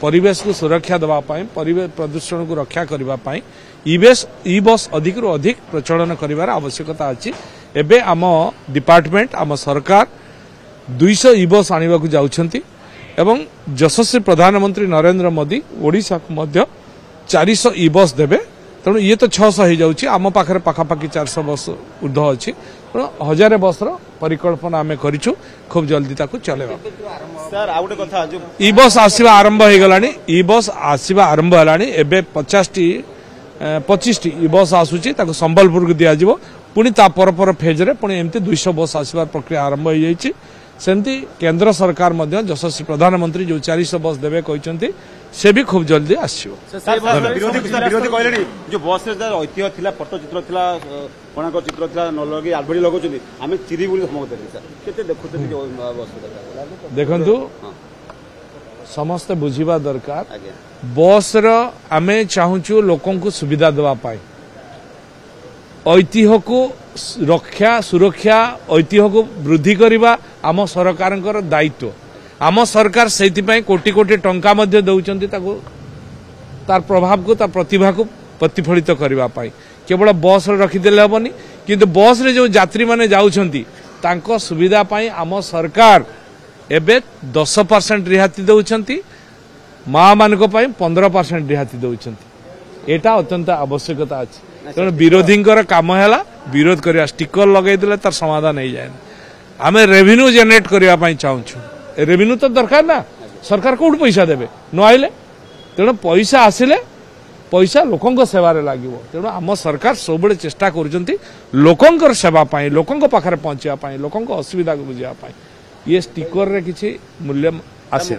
परिवेश को सुरक्षा देवाई परिवेश प्रदूषण को रक्षा करने ई बस अधिक रु अधिक प्रचलन कर आवश्यकता अच्छी एबे आम डिपार्टमेंट आम सरकार 200 ई बस आने को जाउछंती एवं यशस्वी प्रधानमंत्री नरेंद्र मोदी ओडिशा को मध्य 400 ई बस देबे तेणु ये तो 600 हो जाउछि आम पाखरे पाखापाखि 400 बस ऊर्ध अच्छी तेणु 1000 बस परिकल्पना आम करिछु खूब जल्दी ताकू चलेबा सर आ गोटे कथा जो ई बस आसीबा आरंभ हो गलानी ई बस आसीबा आरंभ हलानी एबे 25 ई बस आसुछि ताकू संबलपुर को दिया जिवो पुणी ता पर फेज रे पुणी एमती 200 बस आसीबार प्रक्रिया आरंभ हो जाइछि सेमती केंद्र सरकार मध्य यशस्वी प्रधानमंत्री जो 400 बस देवे कहते से भी खूब जल्दी आसो विरोधी कहले जो बस ऐतिह्य थिला पट्टचित्र थिला कोणाक चित्र थिला न लगे आलबडी लगौछथि आमे चिरी बोली समझते सर केते देखुथि जो बस देखंतु समस्त बुझीबा दरकार बस रो आमे चाहूछु लोकन को सुविधा देवा पाए ऐतिह्य को रक्षा सुरक्षा ऐतिह्य को वृद्धि करने आम सरकार दायित्व आम सरकार से कोटी कोटी टंका दौरान तार प्रभाव को तार प्रतिभा को प्रतिफलित करने केवल बस रखीदे हेनी किंतु बस रे जो यात्री माने जाउछंती तांको सुविधा पाई आम सरकार एबे 10% रिहाती दौरान माँ मान 15% रिहाती दौरान एटा अत्यंत आवश्यकता अच्छी तेणु विरोधी काम है विरोध करवा स्टिकर लगे तार समाधान हो जाए आम रेवेन्यू जेनेरेट करने चाहूँ रेवेन्यू तो दरकार ना सरकार कौट पैसा देवे न आइले तेणु पैसा आसिले पैसा लोकों सेवारे लगे तेणु आम सरकार सब चेष्टा कर सेवा लोकों पाखे पहुंचापी लोकों असुविधा को बुझापी ये स्टिकर रे किसी मूल्य आसे।